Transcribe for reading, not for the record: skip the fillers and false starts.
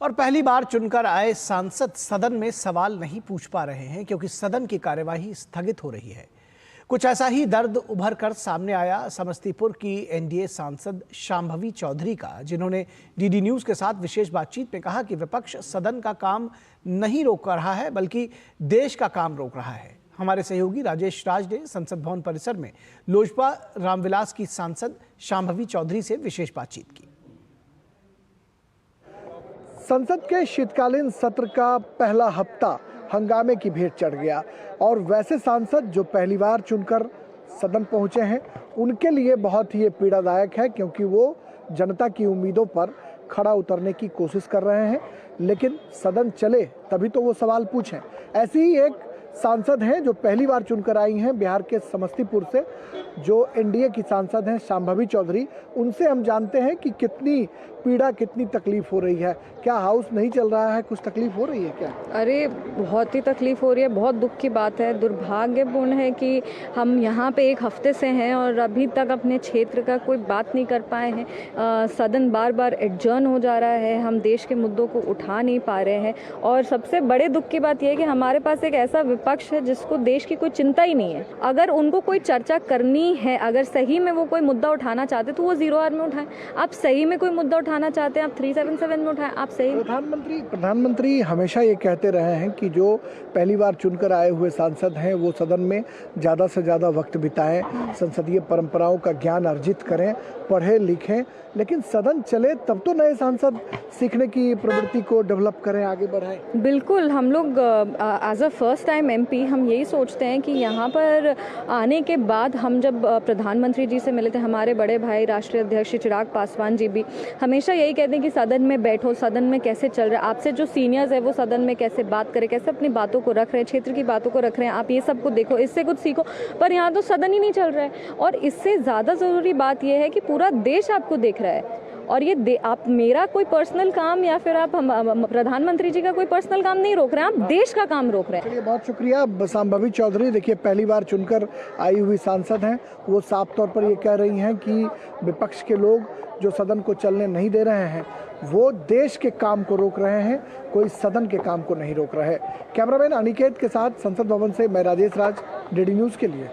और पहली बार चुनकर आए सांसद सदन में सवाल नहीं पूछ पा रहे हैं क्योंकि सदन की कार्यवाही स्थगित हो रही है। कुछ ऐसा ही दर्द उभर कर सामने आया समस्तीपुर की एनडीए सांसद शांभवी चौधरी का, जिन्होंने डीडी न्यूज के साथ विशेष बातचीत में कहा कि विपक्ष सदन का काम नहीं रोक रहा है बल्कि देश का काम रोक रहा है। हमारे सहयोगी राजेश राज ने संसद भवन परिसर में लोजपा रामविलास की सांसद शांभवी चौधरी से विशेष बातचीत की। संसद के शीतकालीन सत्र का पहला हफ्ता हंगामे की भेंट चढ़ गया और वैसे सांसद जो पहली बार चुनकर सदन पहुंचे हैं उनके लिए बहुत ही ये पीड़ादायक है, क्योंकि वो जनता की उम्मीदों पर खड़ा उतरने की कोशिश कर रहे हैं, लेकिन सदन चले तभी तो वो सवाल पूछें। ऐसी ही एक सांसद हैं जो पहली बार चुनकर आई हैं बिहार के समस्तीपुर से, जो एनडीए की सांसद हैं शांभवी चौधरी। उनसे हम जानते हैं कि कितनी पीड़ा, कितनी तकलीफ हो रही है। क्या हाउस नहीं चल रहा है, कुछ तकलीफ हो रही है क्या? अरे बहुत ही तकलीफ हो रही है, बहुत दुख की बात है। दुर्भाग्यपूर्ण है कि हम यहाँ पे एक हफ्ते से हैं और अभी तक अपने क्षेत्र का कोई बात नहीं कर पाए हैं। सदन बार बार एडजर्न हो जा रहा है, हम देश के मुद्दों को उठा नहीं पा रहे हैं। और सबसे बड़े दुख की बात यह है कि हमारे पास एक ऐसा विपक्ष है जिसको देश की कोई चिंता ही नहीं है। अगर उनको कोई चर्चा करनी है, अगर सही में वो कोई मुद्दा उठाना चाहते तो वो 0 आवर में उठाएं। आप सही में कोई मुद्दा उठाना चाहते हैं, आप 377 में उठाएं। आप सही। प्रधानमंत्री हमेशा ये कहते रहे हैं कि जो पहली बार चुनकर आए हुए सांसद हैं वो सदन में ज़्यादा से ज़्यादा वक्त बिताएं, संसदीय परंपराओं का ज्ञान अर्जित करें, पढ़ें लिखें। लेकिन सदन चले तब तो नए सांसद सीखने की प्रवृत्ति को डेवलप करें, आगे बढ़ाएं। बिल्कुल, हम लोग as a first time MP हम यही सोचते हैं कि यहाँ पर आने के बाद हम जब प्रधानमंत्री जी से मिले थे, हमारे बड़े भाई राष्ट्रीय अध्यक्ष चिराग पासवान जी भी हमेशा यही कहते हैं कि सदन में बैठो, सदन में कैसे चल रहा है, आपसे जो सीनियर्स है वो सदन में कैसे बात करें, कैसे अपनी बातों को रख रहे हैं, क्षेत्र की बातों को रख रहे हैं, आप ये सब को देखो, इससे कुछ सीखो। पर यहाँ तो सदन ही नहीं चल रहा है। और इससे ज़्यादा ज़रूरी बात यह है कि पूरा देश आपको देख रहा है। और ये आप मेरा कोई पर्सनल काम या फिर आप प्रधानमंत्री जी का कोई पर्सनल काम नहीं रोक रहे हैं, आप देश का काम रोक रहे हैं। चलिए, बहुत शुक्रिया शांभवी चौधरी। देखिए, पहली बार चुनकर आई हुई सांसद हैं, वो साफ तौर पर ये कह रही हैं कि विपक्ष के लोग जो सदन को चलने नहीं दे रहे हैं वो देश के काम को रोक रहे हैं, कोई सदन के काम को नहीं रोक रहे। कैमरामैन अनिकेत के साथ संसद भवन से मैं राजेश राज, डीडी न्यूज़ के लिए।